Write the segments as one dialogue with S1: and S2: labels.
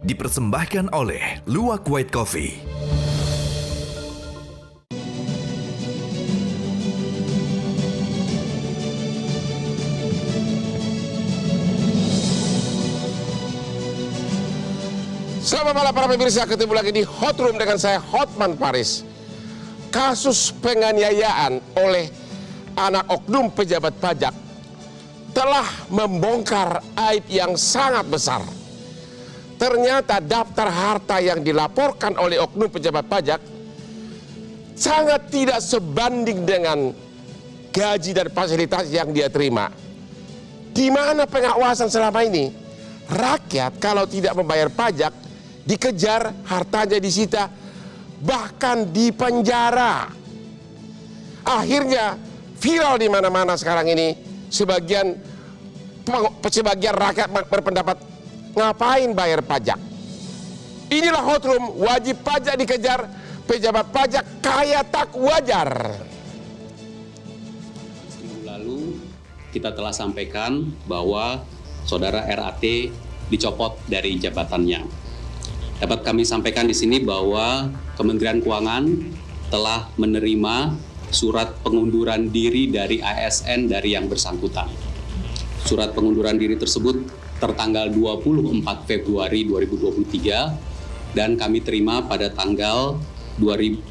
S1: dipersembahkan oleh Luwak White Coffee.
S2: Selamat malam para pemirsa, ketemu lagi di Hot Room dengan saya Hotman Paris. Kasus penganiayaan oleh anak oknum pejabat pajak telah membongkar aib yang sangat besar. Ternyata daftar harta yang dilaporkan oleh oknum pejabat pajak sangat tidak sebanding dengan gaji dan fasilitas yang dia terima. Di mana pengawasan selama ini? Rakyat kalau tidak membayar pajak dikejar, hartanya disita, bahkan dipenjara. Akhirnya viral di mana-mana sekarang ini. Sebagian rakyat berpendapat, ngapain bayar pajak? Inilah Hot Room, wajib pajak dikejar, pejabat pajak kaya tak wajar.
S3: Minggu lalu kita telah sampaikan bahwa saudara RAT dicopot dari jabatannya. Dapat kami sampaikan di sini bahwa Kementerian Keuangan telah menerima surat pengunduran diri dari ASN dari yang bersangkutan. Surat pengunduran diri tersebut tertanggal 24 Februari 2023 dan kami terima pada tanggal 27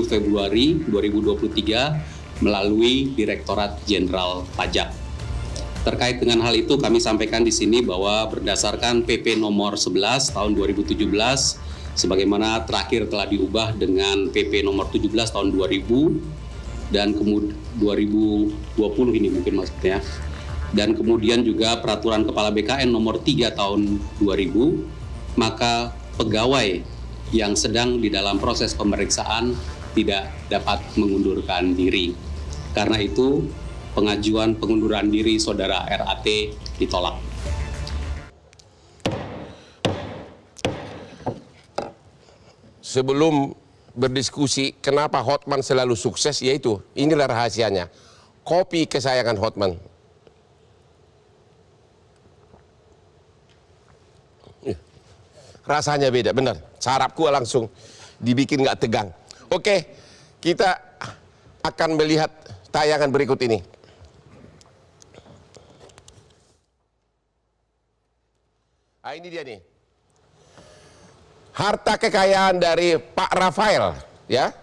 S3: Februari 2023 melalui Direktorat Jenderal Pajak. Terkait dengan hal itu kami sampaikan di sini bahwa berdasarkan PP nomor 11 tahun 2017 sebagaimana terakhir telah diubah dengan PP nomor 17 tahun 2000 dan kemudian 2020 ini mungkin maksudnya, dan kemudian juga peraturan Kepala BKN nomor 3 tahun 2000, maka pegawai yang sedang di dalam proses pemeriksaan tidak dapat mengundurkan diri. Karena itu pengajuan pengunduran diri saudara RAT ditolak.
S2: Sebelum berdiskusi kenapa Hotman selalu sukses, yaitu inilah rahasianya. Kopi kesayangan Hotman. Rasanya beda, benar. Sarapku langsung dibikin nggak tegang. Oke, kita akan melihat tayangan berikut ini. Nah, ini dia nih. Harta kekayaan dari Pak Rafael, ya.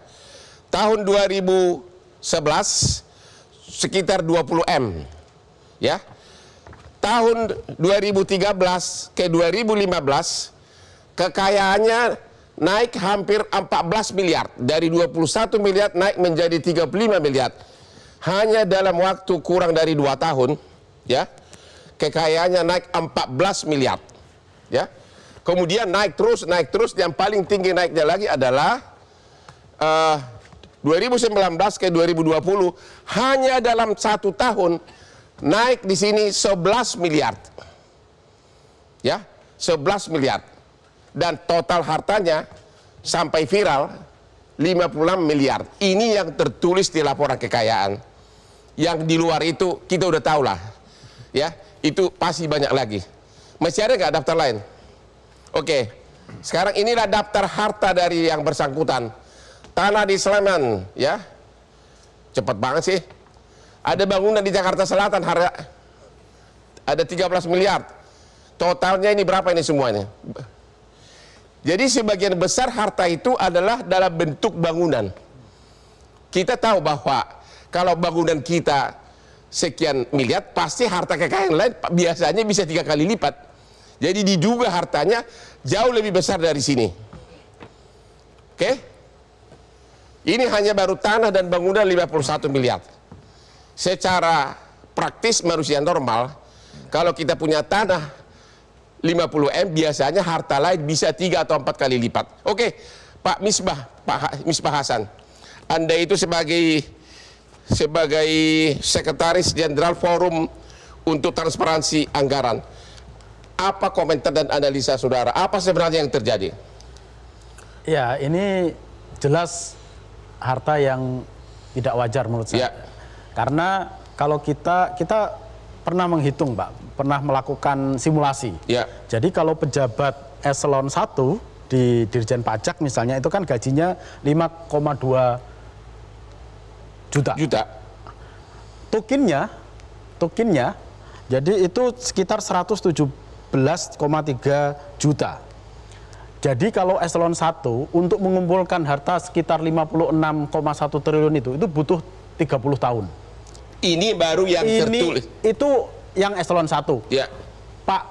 S2: Tahun 2011 sekitar 20 M, ya. Tahun 2013 ke 2015 kekayaannya naik hampir 14 miliar. Dari 21 miliar naik menjadi 35 miliar. Hanya dalam waktu kurang dari 2 tahun, ya. Kekayaannya naik 14 miliar. Ya, kemudian naik terus, yang paling tinggi naiknya lagi adalah 2019 ke 2020 hanya dalam 1 tahun naik di sini 11 miliar, ya, 11 miliar, dan total hartanya sampai viral 56 miliar. Ini yang tertulis di laporan kekayaan. Yang di luar itu kita udah tahu lah, ya, itu pasti banyak lagi. Masih ada nggak daftar lain? Oke, sekarang inilah daftar harta dari yang bersangkutan. Tanah di Sleman, ya, cepat banget sih. Ada bangunan di Jakarta Selatan, harga ada 13 miliar. Totalnya ini berapa ini semuanya? Jadi sebagian besar harta itu adalah dalam bentuk bangunan. Kita tahu bahwa kalau bangunan kita sekian miliar, pasti harta kekayaan lain biasanya bisa 3 kali lipat. Jadi diduga hartanya jauh lebih besar dari sini. Oke? Ini hanya baru tanah dan bangunan 51 miliar. Secara praktis manusia normal, kalau kita punya tanah 50 M, biasanya harta lain bisa 3 atau 4 kali lipat. Oke, Pak Misbah Hasan, Anda itu sebagai Sekretaris Jenderal Forum untuk Transparansi Anggaran, apa komentar dan analisa saudara? Apa sebenarnya yang terjadi?
S4: Ya, ini jelas harta yang tidak wajar menurut saya. Ya. Karena kalau kita pernah menghitung, Pak, pernah melakukan simulasi.
S2: Ya.
S4: Jadi kalau pejabat eselon 1 di Dirjen Pajak misalnya itu kan gajinya 5,2 juta. Tukinnya jadi itu sekitar 117,3 juta. Jadi kalau eselon 1 untuk mengumpulkan harta sekitar 56,1 triliun itu butuh 30 tahun.
S2: Ini baru yang tertulis.
S4: Itu yang eselon 1.
S2: Ya.
S4: Pak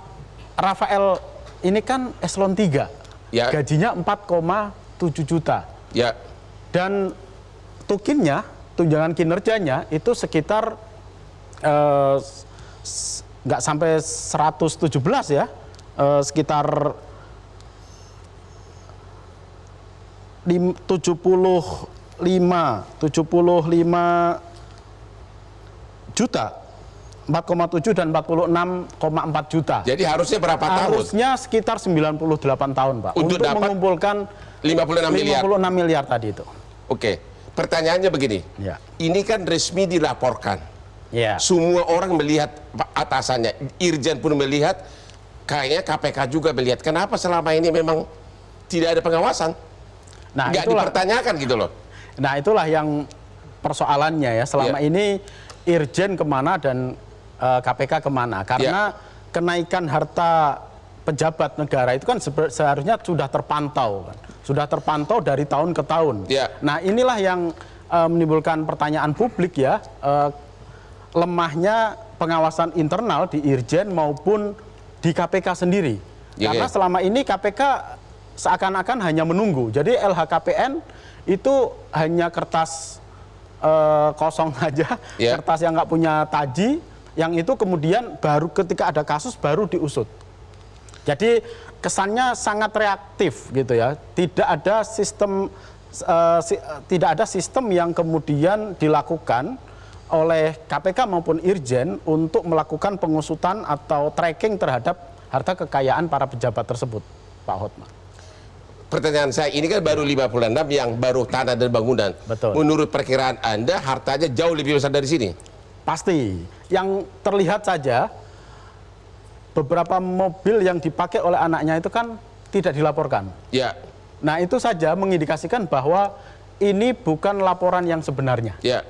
S4: Rafael ini kan eselon 3.
S2: Ya.
S4: Gajinya 4,7 juta.
S2: Ya.
S4: Dan tukinnya, tunjangan kinerjanya itu sekitar nggak sampai 117 ya. Sekitar 75 juta, 4,7 dan 46,4 juta.
S2: Jadi harusnya berapa tahun?
S4: Harusnya sekitar 98 tahun, Pak. Untuk
S2: dapat
S4: mengumpulkan
S2: 56 miliar.
S4: 56 miliar tadi itu.
S2: Oke, pertanyaannya begini.
S4: Ya.
S2: Ini kan resmi dilaporkan.
S4: Ya.
S2: Semua orang melihat atasannya. Irjen pun melihat, kayaknya KPK juga melihat. Kenapa selama ini memang tidak ada pengawasan?
S4: Nah,
S2: nggak dipertanyakan gitu loh.
S4: Nah, itulah yang persoalannya ya. Selama ini Irjen kemana dan KPK kemana? Karena kenaikan harta pejabat negara itu kan seharusnya sudah terpantau, kan? Sudah terpantau dari tahun ke tahun.
S2: Ya.
S4: Nah, inilah yang menimbulkan pertanyaan publik ya, lemahnya pengawasan internal di Irjen maupun di KPK sendiri. Karena selama ini KPK seakan-akan hanya menunggu. Jadi LHKPN itu hanya kertas kosong aja, kertas yang nggak punya taji, yang itu kemudian baru ketika ada kasus baru diusut. Jadi kesannya sangat reaktif gitu ya. Tidak ada sistem yang kemudian dilakukan oleh KPK maupun Irjen untuk melakukan pengusutan atau tracking terhadap harta kekayaan para pejabat tersebut, Pak Hotma.
S2: Pertanyaan saya, ini kan baru 56 yang baru tanah dan bangunan.
S4: Betul.
S2: Menurut perkiraan Anda, hartanya jauh lebih besar dari sini?
S4: Pasti. Yang terlihat saja, beberapa mobil yang dipakai oleh anaknya itu kan tidak dilaporkan.
S2: Ya.
S4: Nah, itu saja mengindikasikan bahwa ini bukan laporan yang sebenarnya.
S2: Ya.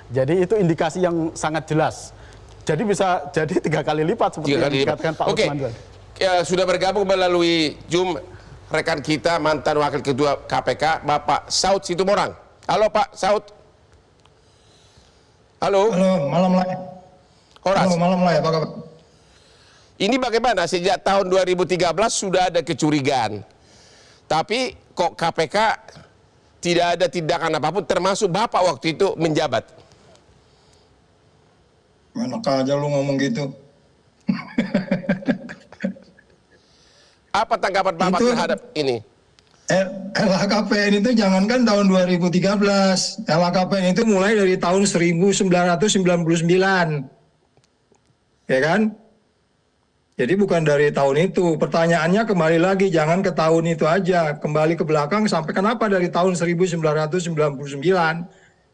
S4: Jadi itu indikasi yang sangat jelas. Jadi bisa jadi 3 kali lipat seperti yang dikatakan Pak Usman.
S2: Ya, sudah bergabung melalui Zoom rekan kita mantan Wakil Ketua KPK Bapak Saud Situmorang. Halo Pak Saud. Halo.
S5: Halo, malam lah.
S2: Horas.
S5: Halo, malam lah ya Pak.
S2: Ini bagaimana sejak tahun 2013 sudah ada kecurigaan. Tapi kok KPK tidak ada tindakan apapun termasuk Bapak waktu itu menjabat.
S5: Enak aja lu ngomong gitu.
S2: Apa tanggapan Bapak terhadap ini?
S5: LHKPN itu jangankan tahun 2013. LHKPN itu mulai dari tahun 1999. Ya kan? Jadi bukan dari tahun itu. Pertanyaannya kembali lagi, jangan ke tahun itu aja. Kembali ke belakang sampai kenapa dari tahun 1999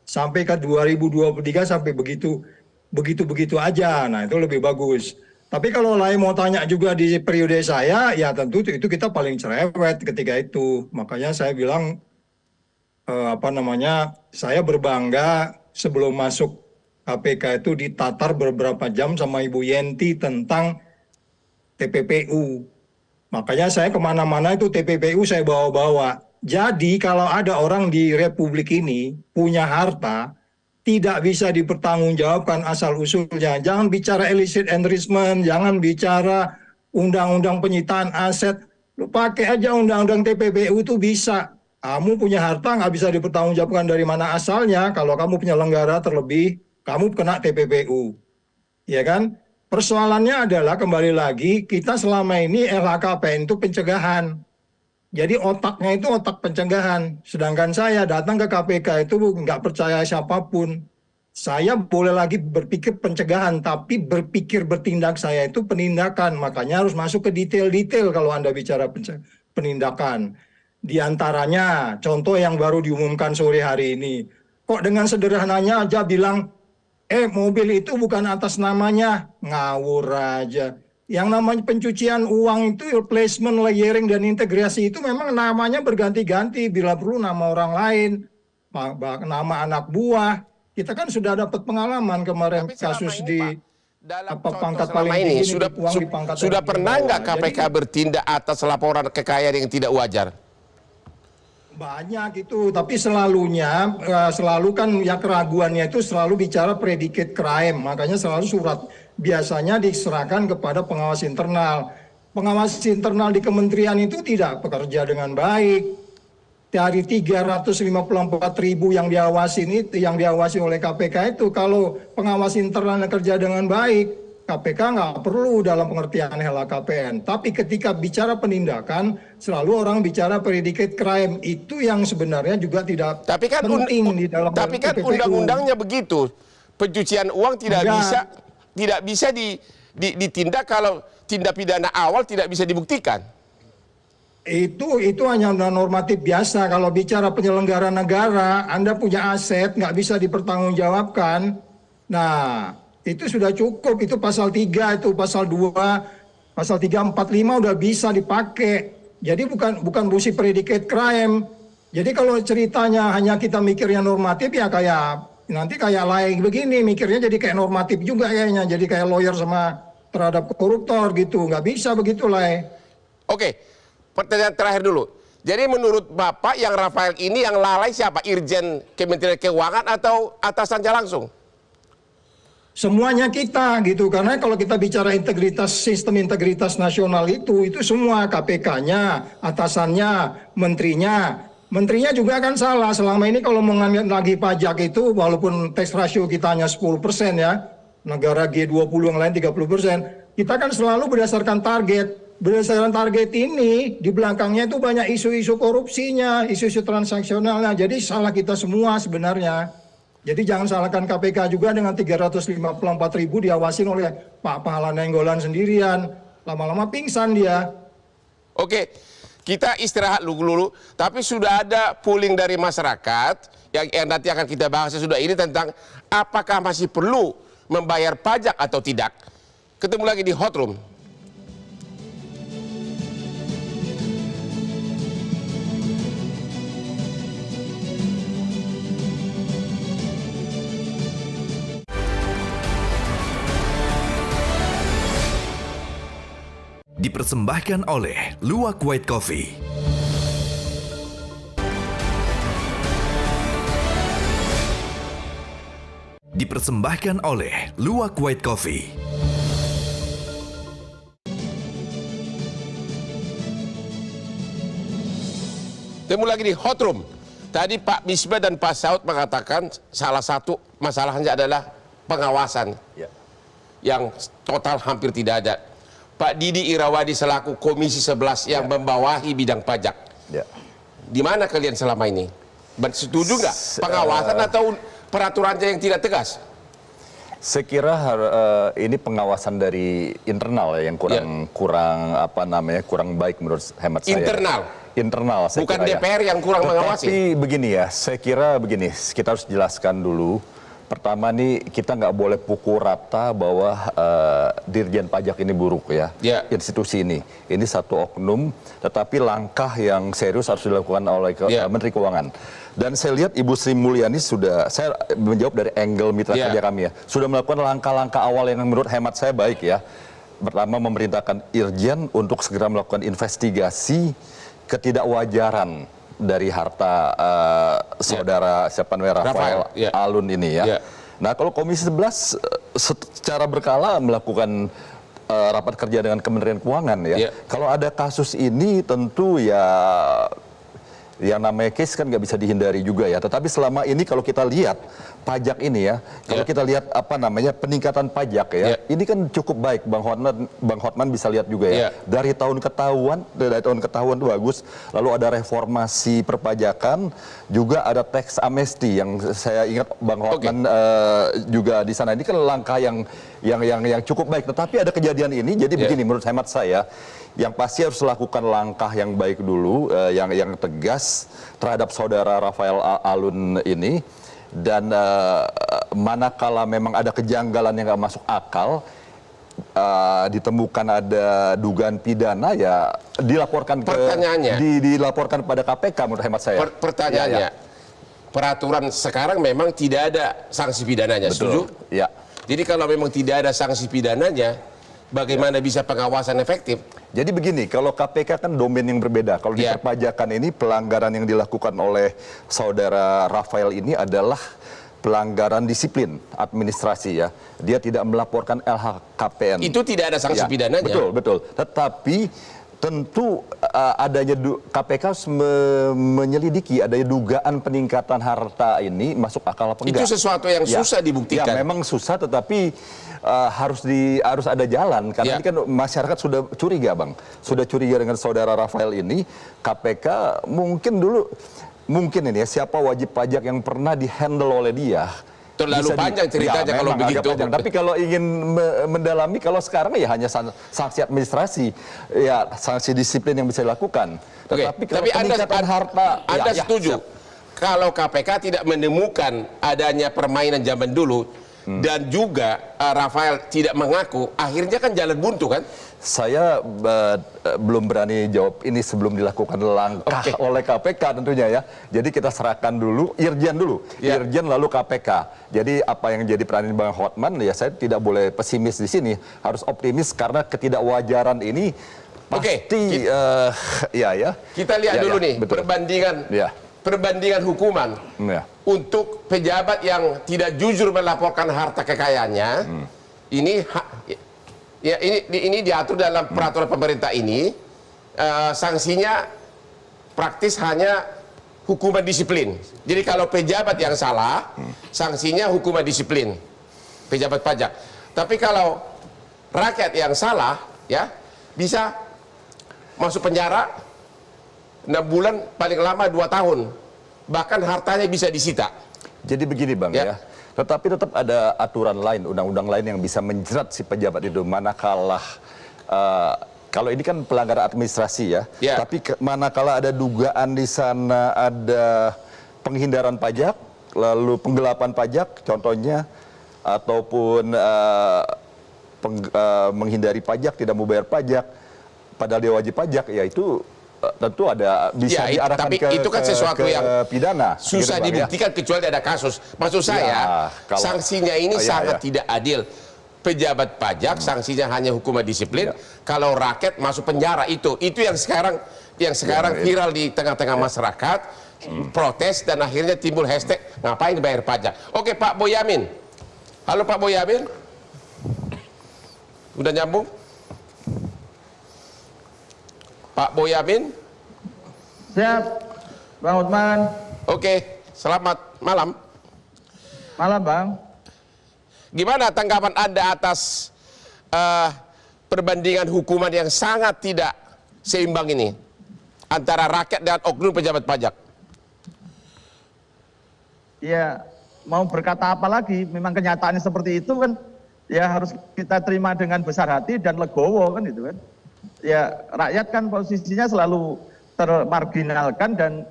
S5: sampai ke 2023 sampai begitu aja. Nah, itu lebih bagus. Tapi kalau lain mau tanya juga di periode saya, ya tentu itu kita paling cerewet ketika itu. Makanya saya bilang, saya berbangga sebelum masuk KPK itu ditatar beberapa jam sama Ibu Yenti tentang TPPU. Makanya saya kemana-mana itu TPPU saya bawa-bawa. Jadi kalau ada orang di Republik ini punya harta, tidak bisa dipertanggungjawabkan asal-usulnya. Jangan bicara illicit enrichment, jangan bicara undang-undang penyitaan aset. Lu pakai aja undang-undang TPPU itu bisa. Kamu punya harta nggak bisa dipertanggungjawabkan dari mana asalnya. Kalau kamu penyelenggara terlebih, kamu kena TPPU. Ya kan? Persoalannya adalah kembali lagi, kita selama ini LHKPN itu pencegahan. Jadi otaknya itu otak pencegahan. Sedangkan saya datang ke KPK itu nggak percaya siapapun. Saya boleh lagi berpikir pencegahan, tapi berpikir bertindak saya itu penindakan. Makanya harus masuk ke detail-detail kalau Anda bicara penindakan. Di antaranya, contoh yang baru diumumkan sore hari ini. Kok dengan sederhananya aja bilang mobil itu bukan atas namanya, ngawur aja. Yang namanya pencucian uang itu placement, layering, dan integrasi itu memang namanya berganti-ganti. Bila perlu nama orang lain, nama anak buah. Kita kan sudah dapat pengalaman kemarin kasus di pangkat paling tinggi
S2: sudah pernah nggak KPK bertindak atas laporan kekayaan yang tidak wajar?
S5: Banyak itu, tapi selalu kan ya keraguannya itu selalu bicara predicate crime, makanya selalu surat biasanya diserahkan kepada pengawas internal. Pengawas internal di kementerian itu tidak bekerja dengan baik. Dari 354.000 yang diawasi oleh KPK itu, kalau pengawas internal kerja dengan baik, KPK nggak perlu dalam pengertian LHKPN. Tapi ketika bicara penindakan, selalu orang bicara predicate crime. Itu yang sebenarnya juga tidak penting di dalam
S2: Tapi kan undang-undangnya begitu. Pencucian uang tidak bisa ditindak kalau tindak pidana awal tidak bisa dibuktikan.
S5: Itu hanya normatif biasa. Kalau bicara penyelenggara negara, Anda punya aset nggak bisa dipertanggungjawabkan. Nah, itu sudah cukup. Itu pasal 3, itu pasal 2, pasal 345 udah bisa dipakai. Jadi bukan busi predicate crime. Jadi kalau ceritanya hanya kita mikirnya normatif, ya nanti kayak lain begini, mikirnya jadi kayak normatif juga kayaknya. Jadi kayak lawyer sama terhadap koruptor gitu. Nggak bisa begitu lah.
S2: Oke. Pertanyaan terakhir dulu. Jadi menurut Bapak yang Rafael ini yang lalai siapa? Irjen Kementerian Keuangan atau atasannya langsung?
S5: Semuanya kita gitu. Karena kalau kita bicara integritas, sistem integritas nasional itu semua KPK-nya, atasannya, menterinya. Menterinya juga kan salah. Selama ini kalau mengambil lagi pajak itu, walaupun tax ratio kita hanya 10% ya, negara G20 yang lain 30%, kita kan selalu berdasarkan target. Berdasarkan target ini, di belakangnya itu banyak isu-isu korupsinya, isu-isu transaksionalnya. Jadi salah kita semua sebenarnya. Jadi jangan salahkan KPK juga dengan 354.000 diawasin oleh Pak Pahala Nainggolan sendirian. Lama-lama pingsan dia.
S2: Oke, kita istirahat dulu. Tapi sudah ada polling dari masyarakat yang nanti akan kita bahas sudah ini tentang apakah masih perlu membayar pajak atau tidak. Ketemu lagi di Hot Room.
S1: Dipersembahkan oleh Luwak White Coffee. Dipersembahkan oleh Luwak White Coffee.
S2: Ketemu lagi di Hot Room. Tadi Pak Misbah dan Pak Saud mengatakan salah satu masalahnya adalah pengawasan yang total hampir tidak ada. Pak Didi Irawadi selaku Komisi 11 yang membawahi bidang pajak. Di mana kalian selama ini? Setuju nggak pengawasan atau peraturannya yang tidak tegas?
S6: Saya kira ini pengawasan dari internal ya, yang kurang baik menurut hemat saya. Internal. Saya
S2: bukan
S6: kira,
S2: DPR yang kurang mengawasi.
S6: Tapi begini ya, saya kira begini, kita harus jelaskan dulu. Pertama nih, kita nggak boleh pukul rata bahwa Dirjen Pajak ini buruk ya, institusi ini. Ini satu oknum, tetapi langkah yang serius harus dilakukan oleh Menteri Keuangan. Dan saya lihat Ibu Sri Mulyani saya menjawab dari angle mitra kerja kami ya, sudah melakukan langkah-langkah awal yang menurut hemat saya baik ya. Pertama, memerintahkan Irjen untuk segera melakukan investigasi ketidakwajaran dari harta saudara siapa namanya Rafael Alun ini ya. Nah, kalau Komisi 11 secara berkala melakukan rapat kerja dengan Kementerian Keuangan ya. Kalau ada kasus ini tentu ya yang namanya case kan nggak bisa dihindari juga ya. Tetapi selama ini kalau kita lihat pajak ini ya, kalau kita lihat peningkatan pajak ya, ini kan cukup baik. Bang Hotman bisa lihat juga ya. Dari tahun ke tahun itu bagus. Lalu ada reformasi perpajakan, juga ada tax amnesty yang saya ingat Bang Hotman juga di sana. Ini kan langkah yang cukup baik. Tetapi ada kejadian ini, jadi begini menurut hemat saya. Yang pasti harus lakukan langkah yang baik dulu, yang tegas terhadap saudara Rafael Alun ini, dan manakala memang ada kejanggalan yang nggak masuk akal, ditemukan ada dugaan pidana, ya dilaporkan dilaporkan pada KPK menurut hemat saya.
S2: Pertanyaannya, peraturan sekarang memang tidak ada sanksi pidananya,
S6: Betul.
S2: setuju?
S6: Ya.
S2: Jadi kalau memang tidak ada sanksi pidananya, bagaimana bisa pengawasan efektif?
S6: Jadi begini, kalau KPK kan domain yang berbeda. Kalau di perpajakan ini pelanggaran yang dilakukan oleh saudara Rafael ini adalah pelanggaran disiplin administrasi ya. Dia tidak melaporkan LHKPN.
S2: Itu tidak ada sanksi pidananya.
S6: Betul, betul. Tetapi tentu adanya KPK harus menyelidiki adanya dugaan peningkatan harta ini masuk akal apa enggak.
S2: Itu sesuatu yang susah dibuktikan.
S6: Ya, memang susah, tetapi harus ada jalan karena ini kan masyarakat sudah curiga, Bang. Sudah curiga dengan saudara Rafael ini. KPK mungkin ini ya, siapa wajib pajak yang pernah dihandle oleh dia.
S2: Terlalu panjang ceritanya kalau begitu.
S6: Panjang. Tapi kalau ingin mendalami, kalau sekarang ya hanya sanksi administrasi, ya sanksi disiplin yang bisa dilakukan. Tetapi kalau peningkatan harta,
S2: Anda setuju? Kalau KPK tidak menemukan adanya permainan zaman dulu dan juga Rafael tidak mengaku, akhirnya kan jalan buntu kan?
S6: Saya belum berani jawab ini sebelum dilakukan langkah oleh KPK tentunya ya. Jadi kita serahkan dulu, Irjen dulu, Irjen lalu KPK. Jadi apa yang jadi peranan Bang Hotman, ya saya tidak boleh pesimis di sini, harus optimis karena ketidakwajaran ini pasti
S2: Kita lihat dulu nih
S6: betul.
S2: perbandingan hukuman untuk pejabat yang tidak jujur melaporkan harta kekayaannya. Ini diatur dalam peraturan pemerintah ini, sanksinya praktis hanya hukuman disiplin. Jadi kalau pejabat yang salah, sanksinya hukuman disiplin, pejabat pajak. Tapi kalau rakyat yang salah, ya bisa masuk penjara 6 bulan, paling lama 2 tahun. Bahkan hartanya bisa disita.
S6: Jadi begini Bang ya. Tetapi tetap ada aturan lain, undang-undang lain yang bisa menjerat si pejabat itu. Manakala kalau ini kan pelanggaran administrasi ya. Tapi manakala ada dugaan di sana ada penghindaran pajak, lalu penggelapan pajak, contohnya, ataupun menghindari pajak, tidak mau bayar pajak, padahal dia wajib pajak, ya itu tentu ada bisa diarahkan
S2: tapi itu kan sesuatu yang
S6: pidana
S2: susah
S6: gitu,
S2: dibuktikan kecuali ada kasus. Maksud saya sanksinya ini sangat tidak adil. Pejabat pajak sanksinya hanya hukuman disiplin. Kalau rakyat masuk penjara, itu yang sekarang viral di tengah-tengah masyarakat, protes dan akhirnya timbul hashtag ngapain bayar pajak. Oke, Pak Boyamin. Halo Pak Boyamin. Udah nyambung? Pak Boyamin?
S7: Siap, Bang Hotman.
S2: Oke, selamat malam.
S7: Malam, Bang.
S2: Gimana tanggapan Anda atas perbandingan hukuman yang sangat tidak seimbang ini antara rakyat dan oknum pejabat pajak?
S7: Ya, mau berkata apa lagi? Memang kenyataannya seperti itu kan. Ya harus kita terima dengan besar hati dan legowo kan itu kan. Ya rakyat kan posisinya selalu termarginalkan dan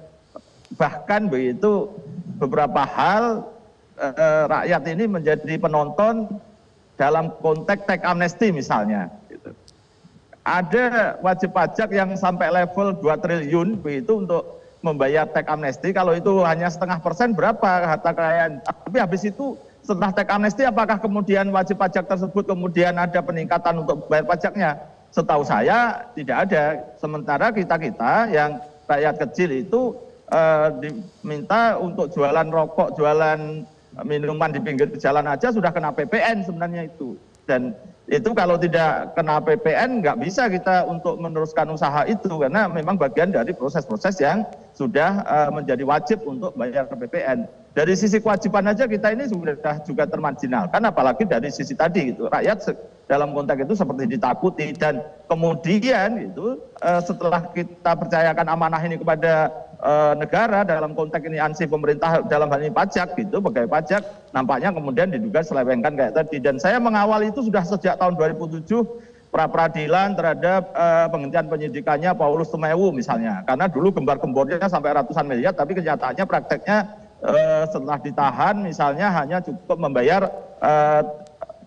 S7: bahkan begitu beberapa hal rakyat ini menjadi penonton dalam konteks teks amnesti misalnya. Gitu. Ada wajib pajak yang sampai level 2 triliun begitu untuk membayar teks amnesti. Kalau itu hanya 0,5% berapa harta kekayaan? Tapi habis itu setelah teks amnesti apakah kemudian wajib pajak tersebut kemudian ada peningkatan untuk bayar pajaknya? Setahu saya tidak ada. Sementara kita yang rakyat kecil itu diminta untuk jualan rokok, jualan minuman di pinggir jalan aja sudah kena PPN sebenarnya itu. Dan itu kalau tidak kena PPN nggak bisa kita untuk meneruskan usaha itu karena memang bagian dari proses-proses yang sudah menjadi wajib untuk bayar PPN. Dari sisi kewajiban aja kita ini sudah juga termarginalkan, apalagi dari sisi tadi gitu. Rakyat dalam konteks itu seperti ditakuti dan kemudian itu setelah kita percayakan amanah ini kepada negara dalam konteks ini ansih pemerintah dalam hal ini pajak gitu, pegawai pajak, nampaknya kemudian diduga selewengkan kayak tadi. Dan saya mengawal itu sudah sejak tahun 2007 pra-peradilan terhadap penghentian penyidikannya Paulus Tumewu misalnya. Karena dulu gembar-gembornya sampai ratusan miliar, tapi kenyataannya prakteknya setelah ditahan misalnya hanya cukup membayar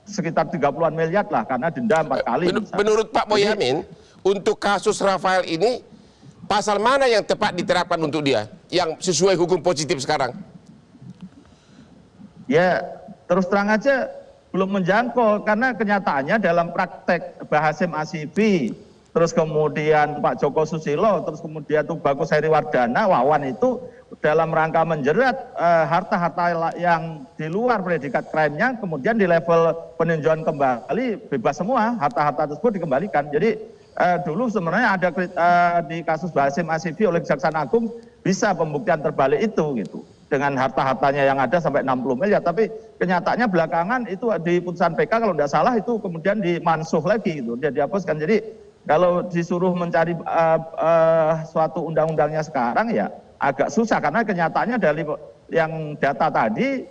S7: sekitar 30-an miliar lah karena denda 4 kali.
S2: Menurut Pak Boyamin, untuk kasus Rafael ini pasal mana yang tepat diterapkan untuk dia yang sesuai hukum positif sekarang?
S7: Ya terus terang aja belum menjangkau karena kenyataannya dalam praktek Bahasim Asifi, terus kemudian Pak Joko Susilo, terus kemudian Tubagus Heriwardana, Wawan itu dalam rangka menjerat harta-harta yang di luar predikat krimnya, kemudian di level peninjauan kembali bebas semua, harta-harta tersebut dikembalikan. Jadi dulu sebenarnya ada di kasus Bahasim Asifi oleh Kejaksaan Agung bisa pembuktian terbalik itu gitu. Dengan harta-hartanya yang ada sampai 60 miliar, tapi kenyataannya belakangan itu di putusan PK kalau tidak salah itu kemudian dimansuh lagi gitu, dia dihapuskan. Jadi kalau disuruh mencari suatu undang-undangnya sekarang ya agak susah karena kenyataannya dari yang data tadi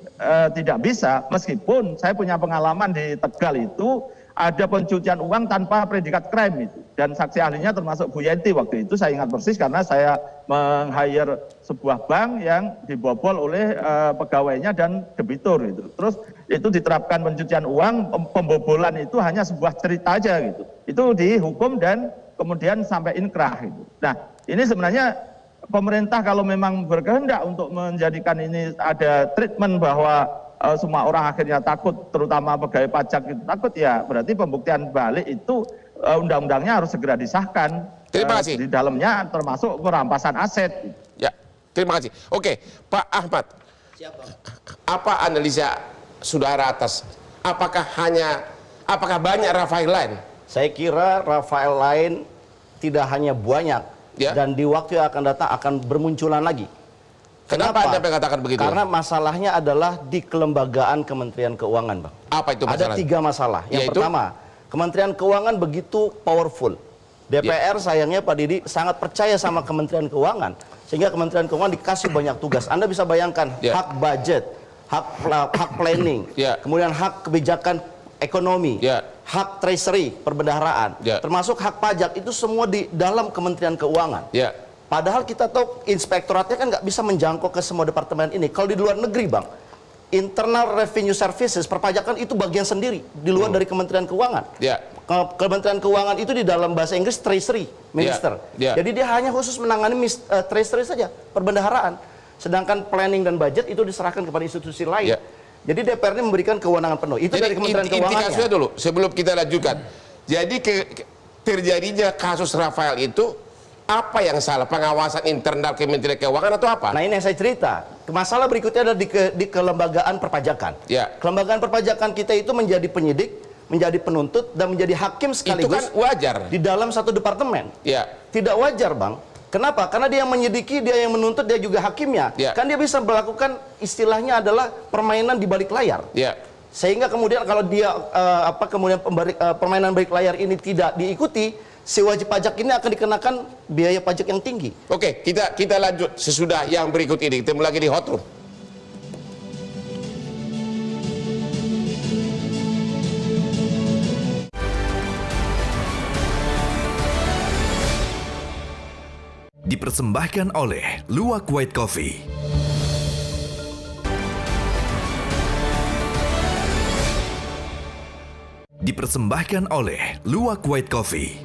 S7: tidak bisa, meskipun saya punya pengalaman di Tegal itu ada pencucian uang tanpa predikat crime itu, dan saksi ahlinya termasuk Bu Yenti waktu itu saya ingat persis karena saya meng-hire sebuah bank yang dibobol oleh pegawainya dan debitur itu. Terus itu diterapkan pencucian uang, pembobolan itu hanya sebuah cerita aja gitu. Itu dihukum dan kemudian sampai inkrah gitu. Nah, ini sebenarnya pemerintah kalau memang berkehendak untuk menjadikan ini ada treatment bahwa semua orang akhirnya takut, terutama pegawai pajak itu takut, ya berarti pembuktian balik itu undang-undangnya harus segera disahkan.
S2: Terima kasih.
S7: Di dalamnya termasuk perampasan aset.
S2: Ya, terima kasih. Oke, Pak Ahmad. Siapa? Apa analisa saudara atas? Apakah banyak Rafael lain?
S8: Saya kira Rafael lain tidak hanya banyak, dan di waktu yang akan datang akan bermunculan lagi.
S2: Kenapa Anda mengatakan begitu?
S8: Karena masalahnya adalah di kelembagaan Kementerian Keuangan, Bang.
S2: Apa itu masalah?
S8: Ada 3 masalah. Yang
S2: Yaitu?
S8: pertama, Kementerian Keuangan begitu powerful. DPR sayangnya Pak Didi sangat percaya sama Kementerian Keuangan, sehingga Kementerian Keuangan dikasih banyak tugas. Anda bisa bayangkan hak budget, hak planning, kemudian hak kebijakan ekonomi, hak treasury, perbendaharaan, termasuk hak pajak, itu semua di dalam Kementerian Keuangan. Padahal kita tahu inspektoratnya kan nggak bisa menjangkau ke semua departemen ini. Kalau di luar negeri, Bang, Internal Revenue Services, perpajakan itu bagian sendiri di luar dari Kementerian Keuangan. Kementerian Keuangan itu di dalam bahasa Inggris Treasury Minister. Jadi dia hanya khusus menangani Treasury saja, perbendaharaan. Sedangkan planning dan budget itu diserahkan kepada institusi lain. Jadi DPR ini memberikan kewenangan penuh. Itu dari Kementerian Keuangan.
S2: Inti kasusnya dulu, sebelum kita lanjutkan. Jadi terjadinya kasus Rafael itu apa yang salah? Pengawasan internal Kementerian Keuangan atau apa?
S8: Nah, ini yang saya cerita. Masalah berikutnya adalah di kelembagaan perpajakan. Kelembagaan perpajakan kita itu menjadi penyidik, menjadi penuntut, dan menjadi hakim sekaligus.
S2: Itu kan wajar.
S8: Di dalam satu departemen. Tidak wajar, Bang. Kenapa? Karena dia yang menyidiki, dia yang menuntut, dia juga hakimnya. Kan dia bisa melakukan istilahnya adalah permainan di balik layar. Sehingga kemudian kalau dia permainan balik layar ini tidak diikuti, si wajib pajak ini akan dikenakan biaya pajak yang tinggi. Oke, kita lanjut sesudah yang berikut ini. Ketemu lagi di Hot Room.
S1: Dipersembahkan oleh Luwak White Coffee. Dipersembahkan oleh Luwak White Coffee.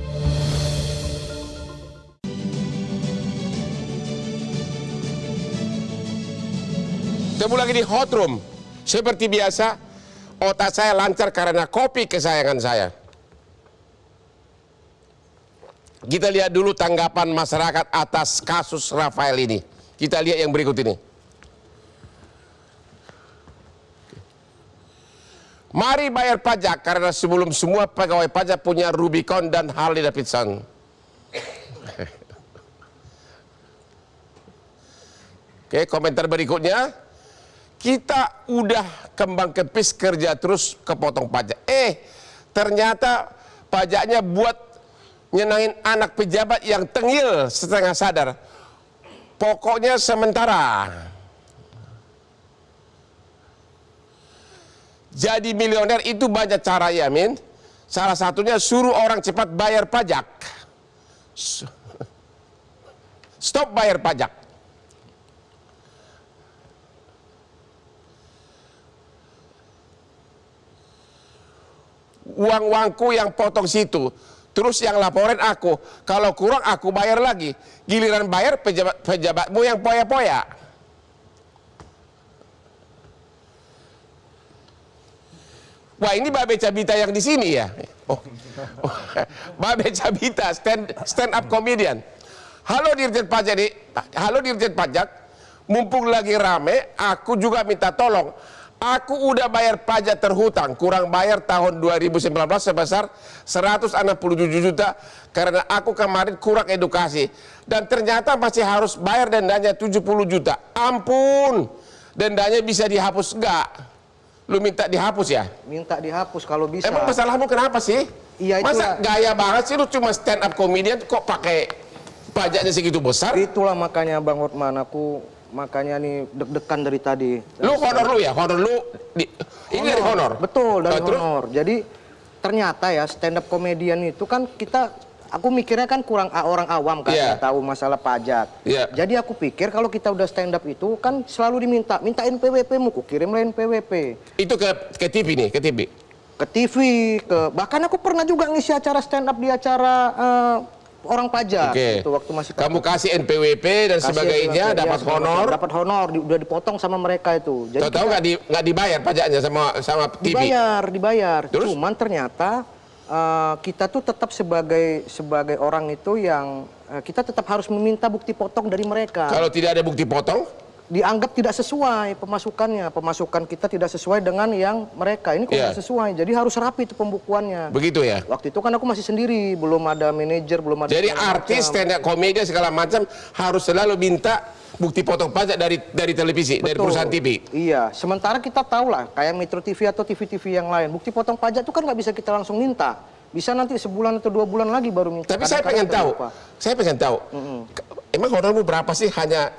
S2: Ketemu lagi di Hot Room. Seperti biasa, otak saya lancar karena kopi kesayangan saya. Kita lihat dulu tanggapan masyarakat atas kasus Rafael ini. Kita lihat yang berikut ini. Mari bayar pajak karena sebelum semua pegawai pajak punya Rubicon dan Harley Davidson. Oke, komentar berikutnya. Kita udah kembang kepis kerja terus kepotong pajak. Ternyata pajaknya buat nyenangin anak pejabat yang tengil setengah sadar. Pokoknya sementara. Jadi milioner itu banyak cara, ya, Min. Salah satunya suruh orang cepat bayar pajak. Stop bayar pajak. uang-uangku yang potong situ. Terus yang laporin aku, kalau kurang aku bayar lagi. Giliran bayar pejabatmu yang poya-poya. Wah, ini Babe Cabita yang di sini ya. Babe Cabita, stand up comedian. Halo Dirjen Pajak, mumpung lagi rame, aku juga minta tolong. Aku udah bayar pajak terhutang, kurang bayar tahun 2019 sebesar 167 juta karena aku kemarin kurang edukasi. Dan ternyata masih harus bayar dendanya 70 juta. Ampun, dendanya bisa dihapus enggak? Lu minta dihapus ya?
S9: Minta dihapus kalau bisa.
S2: Emang masalahmu kenapa sih?
S9: Iya,
S2: masa gaya banget sih lu cuma stand up comedian kok pakai pajaknya segitu besar?
S9: Itulah makanya Bang Hotman, aku makanya nih deg-degan dari tadi.
S2: Lu honor lu ya? Honor lu ini dari honor?
S9: Betul, dari
S2: terus?
S9: honor. Jadi ternyata ya stand up comedian itu kan aku mikirnya kan kurang orang awam kan, nggak tahu masalah pajak. Jadi aku pikir kalau kita udah stand up itu kan selalu minta NPWP-mu, kirimlah NPWP. Itu
S2: ke TV nih, ke TV?
S9: Ke TV, bahkan aku pernah juga ngisi acara stand up di acara orang pajak gitu, waktu masih
S2: kamu kasih NPWP dan sebagainya, dapat honor.
S9: Dapat honor, udah dipotong sama mereka itu. Jadi
S2: tahu nggak dibayar pajaknya sama TV?
S9: Dibayar. Terus? Cuman ternyata kita tuh tetap sebagai orang itu yang kita tetap harus meminta bukti potong dari mereka.
S2: Kalau tidak ada bukti potong?
S9: Dianggap tidak sesuai pemasukannya. Pemasukan kita tidak sesuai dengan yang mereka. Ini kok tidak sesuai. Jadi harus rapi itu pembukuannya.
S2: Begitu ya?
S9: Waktu itu kan aku masih sendiri, belum ada manajer, belum ada.
S2: Jadi artis, stand up komedi segala macam harus selalu minta bukti potong pajak dari televisi, dari perusahaan TV.
S9: Iya, sementara kita tahu lah, kayak Metro TV atau TV-TV yang lain, bukti potong pajak itu kan nggak bisa kita langsung minta. Bisa nanti sebulan atau 2 bulan lagi baru minta.
S2: Tapi saya pengen tahu, emang honormu berapa sih? Hanya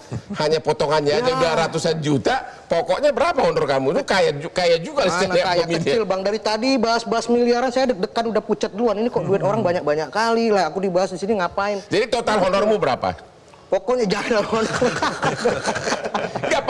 S2: potongannya aja udah ratusan juta. Pokoknya berapa honor kamu? Itu kaya juga
S9: stand up comedian. Kecil Bang, dari tadi bahas miliaran saya deg-degan udah pucat duluan. Ini kok duit orang banyak-banyak kali lah. Aku dibahas di sini ngapain?
S2: Jadi total honormu berapa?
S9: Pokoknya jangan honor.
S2: Enggak,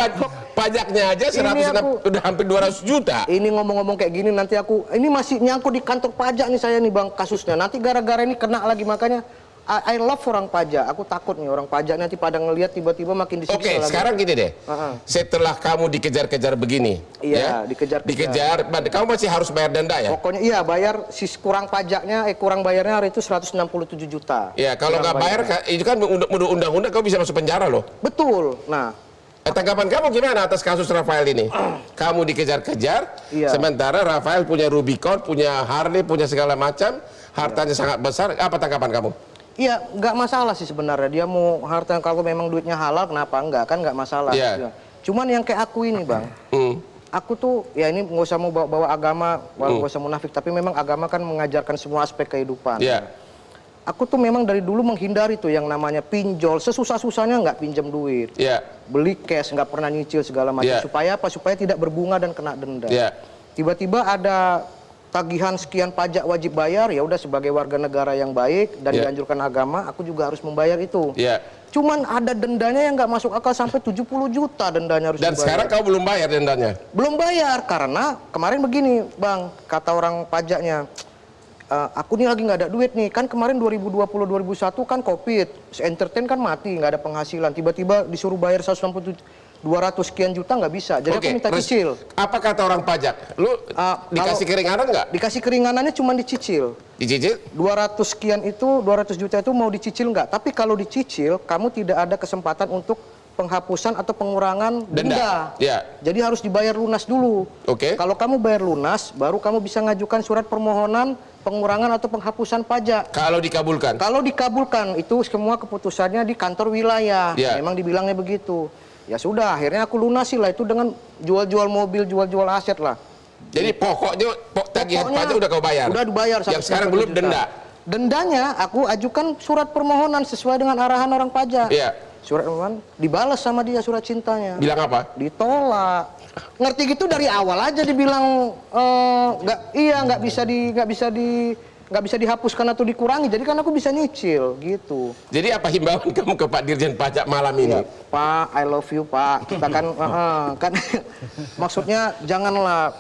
S2: pajaknya aja 100 udah hampir 200 juta.
S9: Ini ngomong-ngomong kayak gini nanti ini masih nyangkut di kantor pajak nih saya nih Bang kasusnya. Nanti gara-gara ini kena lagi, makanya I love orang pajak. Aku takut nih orang pajak nanti pada ngelihat tiba-tiba makin disiksa lagi.
S2: Oke, sekarang gini deh. Setelah kamu dikejar-kejar begini, dikejar, kamu masih harus bayar denda ya?
S9: Pokoknya iya, bayar kurang pajaknya, kurang bayarnya hari itu 167 juta.
S2: Ya, kalau nggak bayar, itu kan menurut undang-undang kamu bisa masuk penjara loh.
S9: Betul. Nah,
S2: tanggapan kamu gimana atas kasus Rafael ini? Kamu dikejar-kejar, sementara Rafael punya Rubicon, punya Harley, punya segala macam, hartanya sangat besar. Apa tanggapan kamu?
S9: Iya, nggak masalah sih sebenarnya. Dia mau harta, kalau memang duitnya halal, kenapa enggak? Kan nggak masalah. Cuman yang kayak aku ini, Bang. Aku tuh, ya ini nggak usah mau bawa agama, nggak usah munafik. Tapi memang agama kan mengajarkan semua aspek kehidupan. Aku tuh memang dari dulu menghindari tuh yang namanya pinjol. Sesusah-susahnya nggak pinjam duit. Beli cash, nggak pernah nyicil segala macam. Supaya apa? Supaya tidak berbunga dan kena denda. Tiba-tiba ada tagihan sekian pajak wajib bayar, ya udah sebagai warga negara yang baik dan dianjurkan agama, aku juga harus membayar itu. Cuman ada dendanya yang nggak masuk akal, sampai 70 juta dendanya harus
S2: dibayar. Dan sekarang kau belum bayar dendanya? Belum bayar,
S9: karena kemarin begini Bang, kata orang pajaknya, aku nih lagi nggak ada duit nih, kan kemarin 2020-2021 kan Covid, entertain kan mati, nggak ada penghasilan, tiba-tiba disuruh bayar 200 sekian juta nggak bisa, jadi aku minta cicil.
S2: Apa kata orang pajak? Lu dikasih keringanan nggak?
S9: Dikasih keringanannya cuma dicicil.
S2: Dicicil? 200
S9: sekian itu, 200 juta itu mau dicicil nggak? Tapi kalau dicicil, kamu tidak ada kesempatan untuk penghapusan atau pengurangan denda. Jadi harus dibayar lunas dulu. Kalau kamu bayar lunas, baru kamu bisa ngajukan surat permohonan pengurangan atau penghapusan pajak.
S2: Kalau dikabulkan?
S9: Kalau dikabulkan, itu semua keputusannya di kantor wilayah. Memang dibilangnya begitu. Ya sudah, akhirnya aku lunasi lah itu dengan jual-jual mobil, jual-jual aset lah.
S2: Jadi pokoknya tagihan pajak udah kau bayar?
S9: Udah dibayar.
S2: Yang sekarang belum denda?
S9: Dendanya aku ajukan surat permohonan sesuai dengan arahan orang pajak. Surat permohonan dibalas sama dia surat cintanya.
S2: Bilang apa?
S9: Ditolak. Ngerti gitu dari awal aja dibilang nggak bisa dihapuskan atau dikurangi, jadi kan aku bisa nyicil gitu.
S2: Jadi apa himbauan kamu ke Pak Dirjen Pajak malam ini?
S9: Pak, I love you Pak. Kita kan kan maksudnya janganlah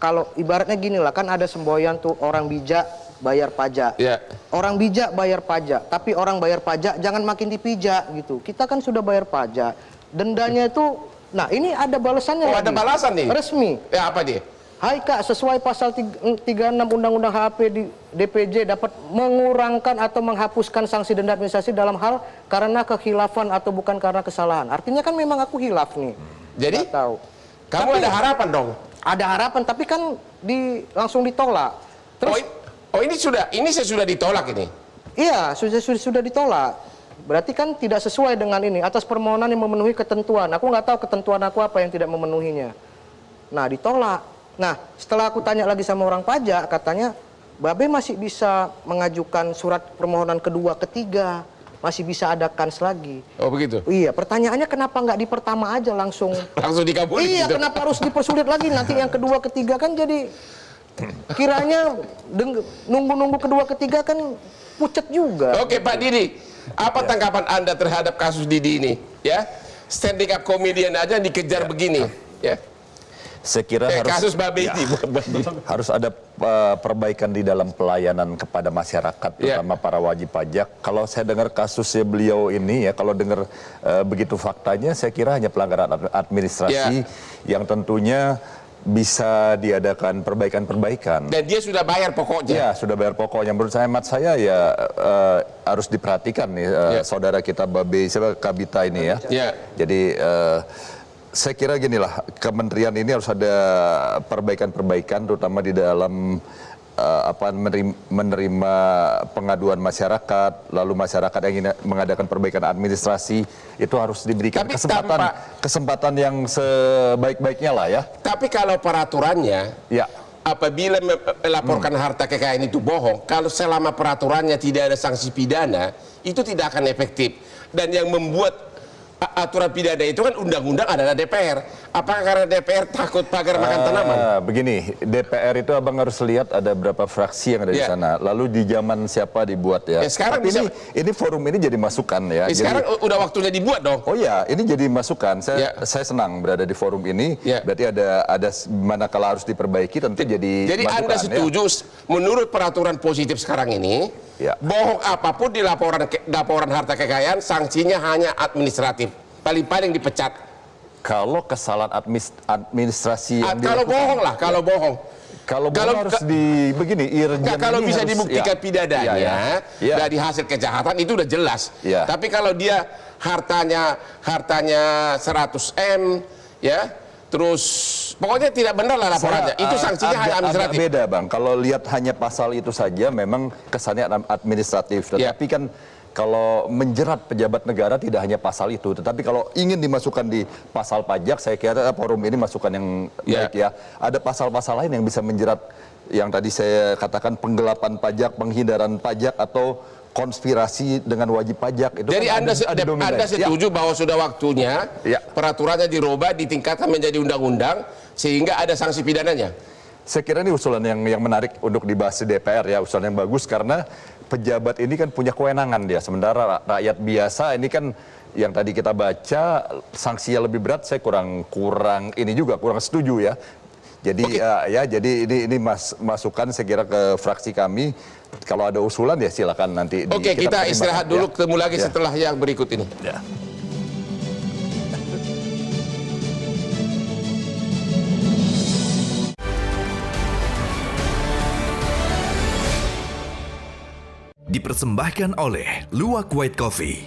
S9: kalau ibaratnya gini lah, kan ada semboyan tuh orang bijak bayar pajak. Orang bijak bayar pajak, tapi orang bayar pajak jangan makin dipijak gitu. Kita kan sudah bayar pajak, dendanya itu, nah ini ada balasannya.
S2: Ada balasan nih?
S9: Resmi.
S2: Ya, apa dia?
S9: Hai Kak, sesuai pasal 36 Undang-Undang HP di DPJ dapat mengurangkan atau menghapuskan sanksi denda administrasi dalam hal karena kekhilafan atau bukan karena kesalahan. Artinya kan memang aku hilaf nih.
S2: Jadi?
S9: Nggak tahu.
S2: Kamu ada harapan dong?
S9: Ada harapan, tapi kan langsung ditolak. Terus,
S2: ini sudah ditolak ini?
S9: Iya, sudah ditolak. Berarti kan tidak sesuai dengan ini, atas permohonan yang memenuhi ketentuan. Aku nggak tahu ketentuan aku apa yang tidak memenuhinya. Nah, ditolak. Nah, setelah aku tanya lagi sama orang pajak, katanya, Babe masih bisa mengajukan surat permohonan kedua, ketiga. Masih bisa ada kans lagi.
S2: Oh begitu?
S9: Iya, pertanyaannya kenapa nggak di pertama aja langsung
S2: dikabulin?
S9: Iya, gitu. Kenapa harus dipersulit lagi? Nanti yang kedua, ketiga kan jadi kiranya nunggu-nunggu kedua, ketiga kan pucet juga.
S2: Oke, Pak Didi, apa tanggapan Anda terhadap kasus Didi ini? Ya, standing up comedian aja dikejar begini. Ya.
S6: Saya kira
S2: kasus Babe ini
S6: harus ada perbaikan di dalam pelayanan kepada masyarakat, terutama para wajib pajak. Kalau saya dengar kasusnya beliau ini ya, kalau dengar begitu faktanya, saya kira hanya pelanggaran administrasi yang tentunya bisa diadakan perbaikan-perbaikan.
S2: Dan dia sudah bayar pokoknya.
S6: Ya, sudah bayar pokoknya. Menurut saya, hemat saya ya harus diperhatikan nih saudara kita Babe, Kabita ini ya. Jadi saya kira ginilah, kementerian ini harus ada perbaikan-perbaikan, terutama di dalam menerima pengaduan masyarakat, lalu masyarakat yang ingin mengadakan perbaikan administrasi itu harus diberikan kesempatan yang sebaik-baiknya lah ya.
S2: Tapi kalau peraturannya, apabila melaporkan harta kekayaan itu bohong, kalau selama peraturannya tidak ada sanksi pidana, itu tidak akan efektif. Dan yang membuat aturan pidana itu kan undang-undang adalah DPR. Apakah karena DPR takut pagar makan tanaman?
S6: Begini, DPR itu abang harus lihat ada berapa fraksi yang ada di sana. Lalu di zaman siapa dibuat ya.
S2: Sekarang
S6: tapi ini forum ini jadi masukan ya.
S2: Sekarang udah waktunya dibuat dong.
S6: Oh ya, ini jadi masukan. Saya senang berada di forum ini. Berarti ada manakala harus diperbaiki tentu jadi masukan.
S2: Anda setuju menurut peraturan positif sekarang ini, bohong apapun di laporan harta kekayaan, sanksinya hanya administratif. Paling-paling dipecat.
S6: Kalau kesalahan administrasi yang
S2: kalau bohong lah, kalau bohong.
S6: Kalau harus begini,
S2: kalau bisa dibuktikan pidananya dari hasil kejahatan itu udah jelas. Tapi kalau dia hartanya 100M ya, terus pokoknya tidak benar lah laporannya. Itu sanksinya hanya administratif.
S6: Agak beda bang, kalau lihat hanya pasal itu saja memang kesannya administratif. Tetapi kan kalau menjerat pejabat negara tidak hanya pasal itu, tetapi kalau ingin dimasukkan di pasal pajak, saya kira forum ini masukan yang baik ya. Ada pasal-pasal lain yang bisa menjerat, yang tadi saya katakan penggelapan pajak, penghindaran pajak, atau konspirasi dengan wajib pajak. Itu
S2: jadi kan Anda setuju bahwa sudah waktunya peraturannya dirubah, ditingkatkan menjadi undang-undang, sehingga ada sanksi pidananya?
S6: Saya kira ini usulan yang menarik untuk dibahas di DPR ya, usulan yang bagus karena pejabat ini kan punya kewenangan dia, sementara rakyat biasa ini kan yang tadi kita baca sanksinya lebih berat. Saya kurang setuju ya. Jadi jadi ini masukan saya kira ke fraksi kami. Kalau ada usulan ya silakan nanti.
S2: Oke, kita istirahat dulu, ketemu lagi setelah yang berikut ini.
S1: Dipersembahkan oleh Luwak White Coffee.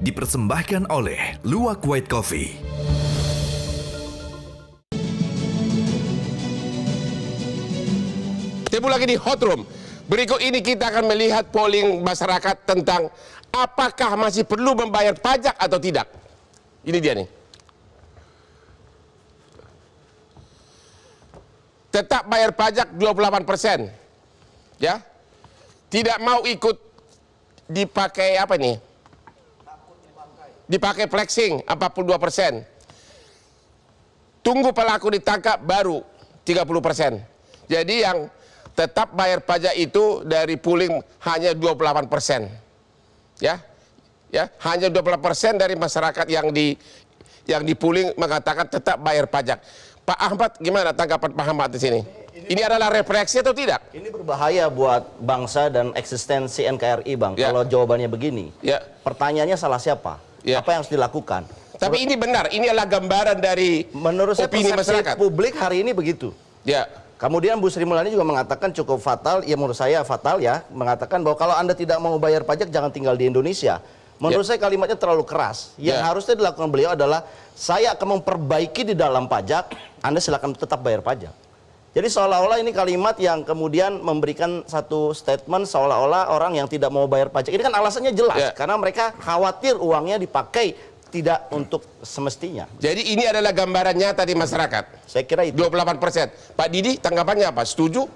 S1: Dipersembahkan oleh Luwak White Coffee.
S2: Ketemu lagi di Hot Room. Berikut ini kita akan melihat polling masyarakat tentang apakah masih perlu membayar pajak atau tidak. Ini dia nih. Tetap bayar pajak 28%. Ya. Tidak mau ikut dipakai apa nih? Dipakai flexing 42%. Tunggu pelaku ditangkap baru 30%. Jadi yang tetap bayar pajak itu dari pooling hanya 28%. Ya. Ya, hanya 20% dari masyarakat yang di-pooling mengatakan tetap bayar pajak. Pak Ahmad, gimana tanggapan Pak Ahmad di sini? Ini adalah refleksi atau tidak?
S8: Ini berbahaya buat bangsa dan eksistensi NKRI, Bang.
S2: Ya.
S8: Kalau jawabannya begini,
S2: Ya.
S8: pertanyaannya salah siapa?
S2: Ya.
S8: Apa yang harus dilakukan?
S2: Tapi ini benar, ini adalah gambaran dari
S8: Menurut saya
S2: opini
S8: persepsi
S2: masyarakat.
S8: publik hari ini begitu.
S2: Ya.
S8: Kemudian Bu Sri Mulyani juga mengatakan cukup fatal, ya menurut saya fatal ya, mengatakan bahwa kalau Anda tidak mau bayar pajak jangan tinggal di Indonesia. Menurut saya kalimatnya terlalu keras. Yang harusnya dilakukan beliau adalah saya akan memperbaiki di dalam pajak, Anda silakan tetap bayar pajak. Jadi seolah-olah ini kalimat yang kemudian memberikan satu statement seolah-olah orang yang tidak mau bayar pajak. Ini kan alasannya jelas, karena mereka khawatir uangnya dipakai tidak untuk semestinya.
S2: Jadi ini adalah gambaran nyata di masyarakat.
S8: Saya kira itu.
S2: 28%. Pak Didi, tanggapannya apa? Setuju?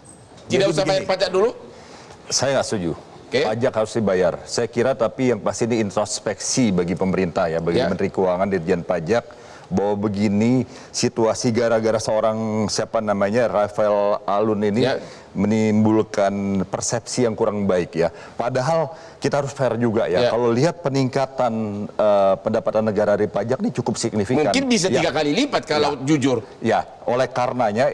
S2: Tidak usah bayar pajak dulu?
S6: Saya nggak setuju. Pajak harus dibayar. Saya kira tapi yang pasti ini introspeksi bagi pemerintah ya, bagi Menteri Keuangan, Dirjen Pajak, bahwa begini situasi gara-gara seorang siapa namanya Rafael Alun ini menimbulkan persepsi yang kurang baik ya. Padahal kita harus fair juga ya. Kalau lihat peningkatan pendapatan negara dari pajak ini cukup signifikan.
S2: Mungkin bisa 3 kali lipat kalau jujur.
S6: Ya, oleh karenanya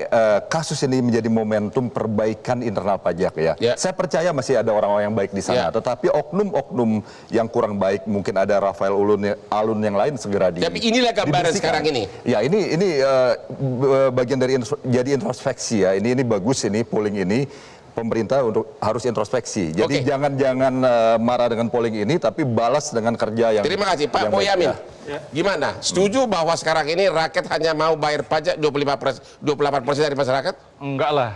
S6: kasus ini menjadi momentum perbaikan internal pajak ya. Saya percaya masih ada orang-orang yang baik di sana. Tetapi oknum-oknum yang kurang baik, mungkin ada Rafael Alun yang lain segera
S2: Tapi inilah gambaran sekarang ini.
S6: Ya, ini bagian dari jadi introspeksi ya. Ini bagus ini polling ini. Pemerintah harus introspeksi. Jadi jangan marah dengan polling ini, tapi balas dengan kerja yang.
S2: Terima kasih Pak Boyamin. Gimana? Setuju bahwa sekarang ini rakyat hanya mau bayar pajak 28% dari masyarakat?
S10: Enggak lah.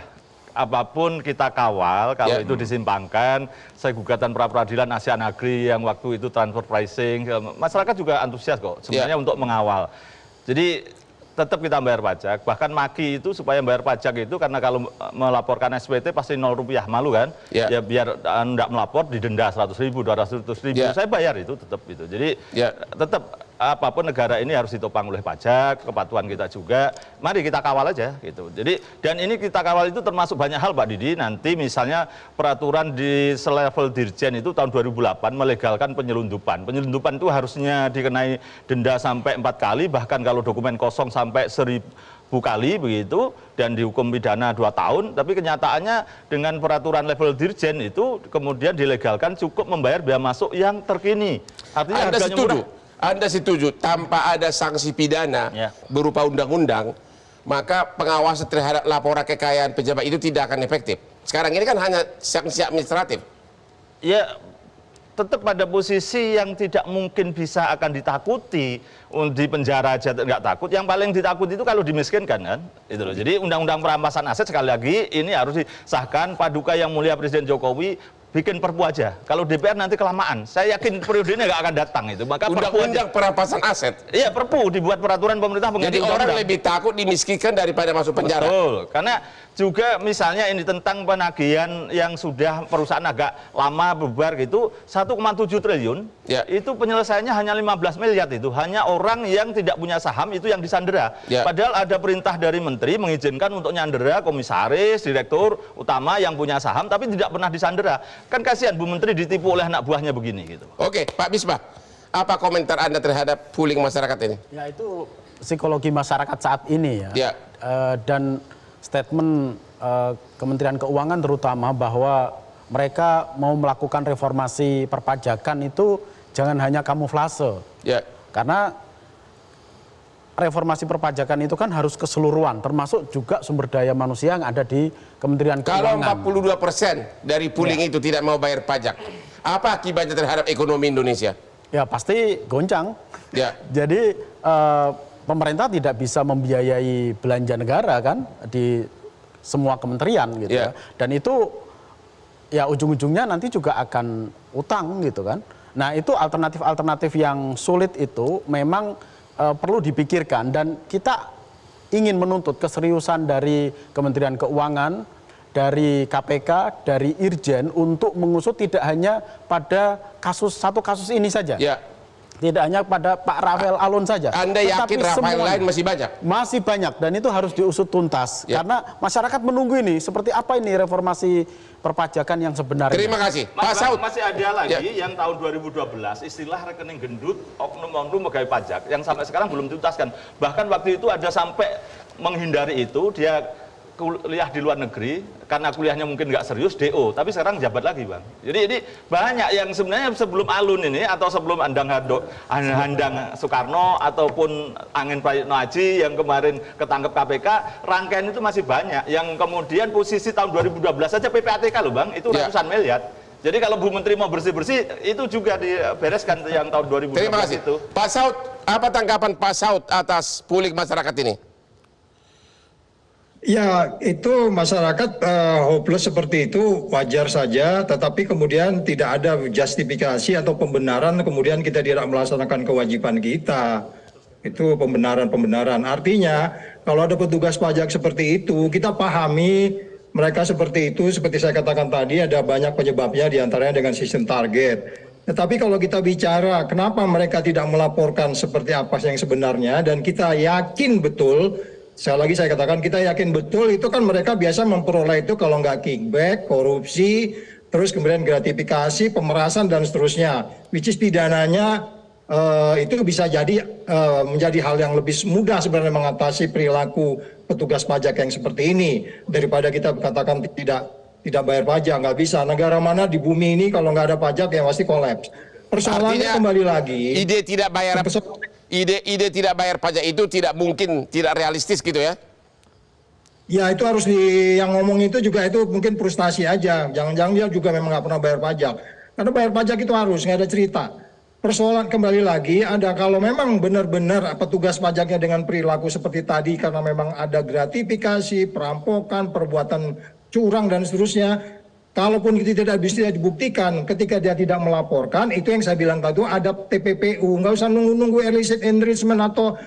S10: Apapun kita kawal, kalau itu disimpangkan, saya gugatan pra-peradilan Asian Agri yang waktu itu transfer pricing, masyarakat juga antusias kok sebenarnya untuk mengawal. Jadi tetap kita bayar pajak, bahkan maki itu supaya bayar pajak itu karena kalau melaporkan SPT pasti 0 rupiah, malu kan? Ya biar tidak melapor didenda 100.000, 200.000, saya bayar itu tetap itu. Jadi tetap apapun negara ini harus ditopang oleh pajak, kepatuhan kita juga. Mari kita kawal aja gitu. Jadi dan ini kita kawal itu termasuk banyak hal Pak Didi. Nanti misalnya peraturan di selevel dirjen itu tahun 2008 melegalkan penyelundupan. Penyelundupan itu harusnya dikenai denda sampai 4 kali, bahkan kalau dokumen kosong sampai 1000 kali begitu, dan dihukum pidana 2 tahun. Tapi kenyataannya dengan peraturan level dirjen itu kemudian dilegalkan cukup membayar biaya masuk yang terkini. Artinya
S2: Anda
S10: harganya
S2: setuju?
S10: murah.
S2: Anda setuju tanpa ada sanksi pidana berupa undang-undang, maka pengawasan terhadap laporan kekayaan pejabat itu tidak akan efektif. Sekarang ini kan hanya sanksi administratif.
S10: Ya, tetap pada posisi yang tidak mungkin bisa akan ditakuti. Di penjara aja nggak takut. Yang paling ditakuti itu kalau dimiskinkan kan. Itu loh. Jadi undang-undang perampasan aset sekali lagi ini harus disahkan. Paduka Yang Mulia Presiden Jokowi bikin perpu aja. Kalau DPR nanti kelamaan, saya yakin periode ini nggak akan datang itu. Maka
S2: undang-undang perampasan aset.
S10: Iya, perpu dibuat peraturan pemerintah pengganti undang-undang.
S2: Jadi orang lebih takut dimiskinkan daripada masuk penjara.
S10: Betul. Karena juga misalnya ini tentang penagihan yang sudah perusahaan agak lama bubar gitu, 1,7 triliun. Itu penyelesaiannya hanya 15 miliar itu. Hanya orang yang tidak punya saham itu yang disandera. Padahal ada perintah dari menteri mengizinkan untuk nyandera komisaris, direktur utama yang punya saham tapi tidak pernah disandera. Kan kasihan Bu Menteri ditipu oleh anak buahnya begini gitu.
S2: Oke, Pak Bisbah, apa komentar Anda terhadap pooling masyarakat ini?
S4: Ya itu psikologi masyarakat saat ini ya. Dan statement Kementerian Keuangan terutama bahwa mereka mau melakukan reformasi perpajakan itu jangan hanya kamuflase. Karena reformasi perpajakan itu kan harus keseluruhan, termasuk juga sumber daya manusia yang ada di Kementerian Keuangan.
S2: Kalau 42% dari pooling itu tidak mau bayar pajak, apa akibatnya terhadap ekonomi Indonesia?
S4: Ya pasti goncang. Jadi pemerintah tidak bisa membiayai belanja negara kan di semua kementerian gitu ya. Dan itu ya ujung-ujungnya nanti juga akan utang gitu kan. Nah itu alternatif-alternatif yang sulit itu memang perlu dipikirkan, dan kita ingin menuntut keseriusan dari Kementerian Keuangan, dari KPK, dari Irjen untuk mengusut tidak hanya pada satu kasus ini saja. Tidak hanya pada Pak Rafael Alun saja.
S2: Anda yakin Rafael lain masih banyak?
S4: Masih banyak, dan itu harus diusut tuntas. Karena masyarakat menunggu ini, seperti apa ini reformasi perpajakan yang sebenarnya.
S2: Terima kasih. Pak Saud.
S10: Masih ada lagi yang tahun 2012, istilah rekening gendut, oknum-oknum pegawai pajak, yang sampai sekarang belum dituntaskan. Bahkan waktu itu ada sampai menghindari itu, dia kuliah di luar negeri, karena kuliahnya mungkin nggak serius, DO, tapi sekarang jabat lagi, Bang. Jadi ini banyak yang sebenarnya sebelum Alun ini, atau sebelum Handang Soekarno, ataupun Angin Prayitno Aji yang kemarin ketangkep KPK, rangkaian itu masih banyak, yang kemudian posisi tahun 2012 saja PPATK loh, Bang, itu ratusan miliar. Jadi kalau Bu Menteri mau bersih-bersih, itu juga dibereskan yang tahun 2012
S2: Terima kasih.
S10: itu.
S2: Pak Saud, apa tanggapan Pak Saud atas pulih masyarakat ini?
S5: Ya, itu masyarakat hopeless seperti itu wajar saja, tetapi kemudian tidak ada justifikasi atau pembenaran, kemudian kita tidak melaksanakan kewajiban kita. Itu pembenaran-pembenaran. Artinya, kalau ada petugas pajak seperti itu, kita pahami mereka seperti itu, seperti saya katakan tadi, ada banyak penyebabnya, diantaranya dengan sistem target. Tetapi kalau kita bicara kenapa mereka tidak melaporkan seperti apa yang sebenarnya, dan kita yakin betul, sekali lagi saya katakan kita yakin betul itu kan mereka biasa memperoleh itu kalau nggak kickback, korupsi, terus kemudian gratifikasi, pemerasan dan seterusnya. Which is pidananya itu bisa jadi menjadi hal yang lebih mudah sebenarnya mengatasi perilaku petugas pajak yang seperti ini daripada kita katakan tidak bayar pajak. Nggak bisa. Negara mana di bumi ini kalau nggak ada pajak ya pasti kolaps. Persoalannya kembali lagi.
S2: Ide tidak tidak bayar pajak itu tidak mungkin, tidak realistis gitu ya?
S5: Ya itu harus yang ngomong itu juga itu mungkin frustasi aja. Jangan-jangan dia juga memang nggak pernah bayar pajak. Karena bayar pajak itu harus, nggak ada cerita. Persoalan kembali lagi ada kalau memang benar-benar petugas pajaknya dengan perilaku seperti tadi karena memang ada gratifikasi, perampokan, perbuatan curang dan seterusnya. Kalaupun itu tidak bisa dibuktikan, ketika dia tidak melaporkan, itu yang saya bilang tadi ada TPPU, nggak usah nunggu illicit enrichment atau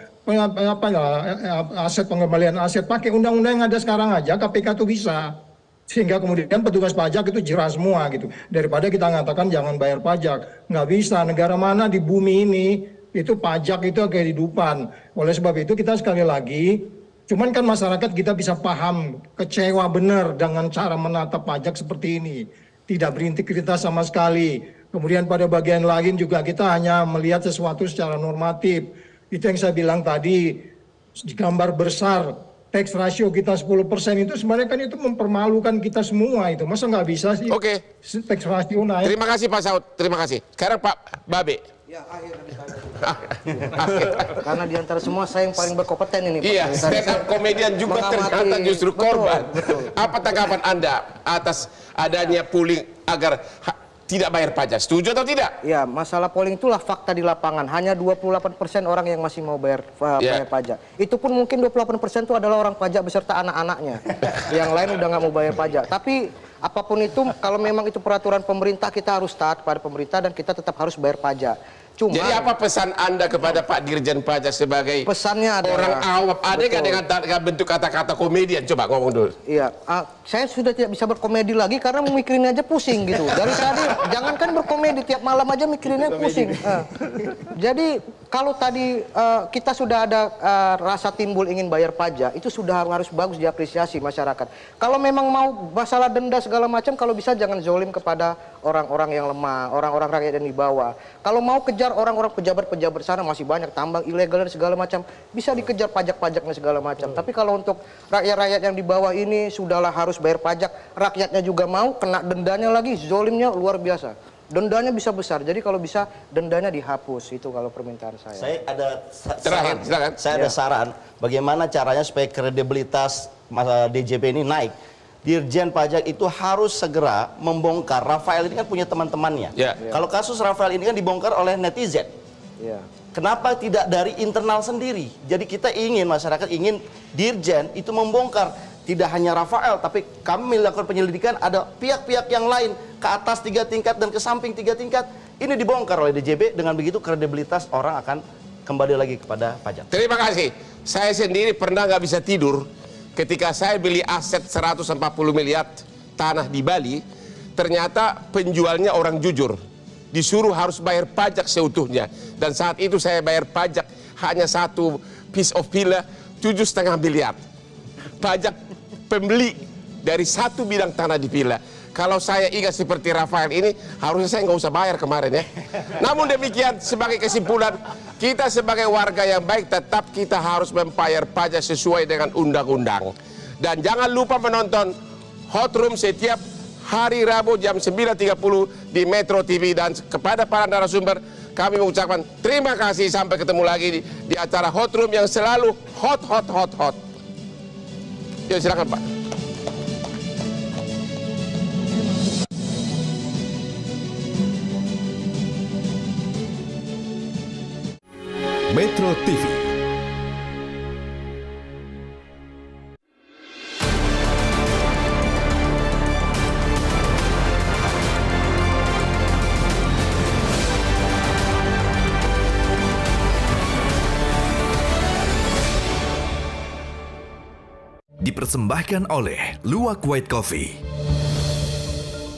S5: aset pengembalian aset, pakai undang-undang yang ada sekarang aja, KPK itu bisa. Sehingga kemudian petugas pajak itu jerah semua gitu. Daripada kita mengatakan jangan bayar pajak, nggak bisa. Negara mana di bumi ini itu pajak itu kehidupan. Oleh sebab itu kita sekali lagi. Cuman kan masyarakat kita bisa paham, kecewa benar dengan cara menata pajak seperti ini. Tidak berintegritas sama sekali. Kemudian pada bagian lain juga kita hanya melihat sesuatu secara normatif. Itu yang saya bilang tadi, di gambar besar, tax ratio kita 10% itu sebenarnya kan itu mempermalukan kita semua itu. Masa nggak bisa sih tax ratio naik?
S2: Terima kasih Pak Saud, terima kasih. Sekarang Pak Babe.
S9: Ya, karena di antara semua saya yang paling berkompeten ini.
S2: Iya, stand up komedian juga ternyata justru korban. Betul. Apa tanggapan Anda atas adanya pooling agar tidak bayar pajak? Setuju atau tidak?
S9: Ya, masalah polling itulah fakta di lapangan. Hanya 28% orang yang masih mau bayar pajak. Itu pun mungkin 28% itu adalah orang pajak beserta anak-anaknya. Yang lain udah nggak mau bayar pajak. Tapi apapun itu, kalau memang itu peraturan pemerintah, kita harus taat pada pemerintah dan kita tetap harus bayar pajak.
S2: Jadi apa pesan Anda kepada Pak Dirjen Pajak sebagai
S9: pesannya
S2: orang awam? Ada nggak dengan bentuk kata-kata komedian? Coba ngomong dulu.
S9: Iya, saya sudah tidak bisa berkomedi lagi karena mikirin aja pusing gitu. Dari tadi jangankan berkomedi, tiap malam aja mikirinnya pusing. Jadi kalau tadi kita sudah ada rasa timbul ingin bayar pajak, itu sudah harus bagus diapresiasi masyarakat. Kalau memang mau masalah denda segala macam, kalau bisa jangan zolim kepada orang-orang yang lemah, orang-orang rakyat yang di bawah. Kalau mau kejar orang-orang pejabat-pejabat sana masih banyak tambang ilegal dan segala macam, bisa dikejar pajak-pajaknya segala macam. Tapi kalau untuk rakyat-rakyat yang di bawah ini sudahlah harus bayar pajak, rakyatnya juga mau kena dendanya lagi, zolimnya luar biasa. Dendanya bisa besar, jadi kalau bisa dendanya dihapus, itu kalau permintaan saya.
S8: Saya ada
S2: terakhir, silakan.
S8: Saya ada saran bagaimana caranya supaya kredibilitas DJP ini naik. Dirjen Pajak itu harus segera membongkar. Rafael ini kan punya teman-temannya. Kalau kasus Rafael ini kan dibongkar oleh netizen. Kenapa tidak dari internal sendiri? Jadi kita ingin, masyarakat ingin Dirjen itu membongkar. Tidak hanya Rafael, tapi kami melakukan penyelidikan ada pihak-pihak yang lain ke atas 3 tingkat dan ke samping 3 tingkat. Ini dibongkar oleh DJP, dengan begitu kredibilitas orang akan kembali lagi kepada pajak.
S2: Terima kasih. Saya sendiri pernah nggak bisa tidur ketika saya beli aset 140 miliar tanah di Bali, ternyata penjualnya orang jujur. disuruh harus bayar pajak seutuhnya. Dan saat itu saya bayar pajak hanya satu piece of villa 7,5 miliar. Pajak pembeli dari satu bidang tanah di villa. Kalau saya ingat seperti Rafael ini, harusnya saya nggak usah bayar kemarin ya. Namun demikian, sebagai kesimpulan, kita sebagai warga yang baik tetap kita harus membayar pajak sesuai dengan undang-undang. Dan jangan lupa menonton Hot Room setiap hari Rabu jam 9.30 di Metro TV. Dan kepada para narasumber, kami mengucapkan terima kasih. Sampai ketemu lagi di acara Hot Room yang selalu hot. Ya, silakan Pak.
S1: Metro TV. Dipersembahkan oleh Luwak White Coffee.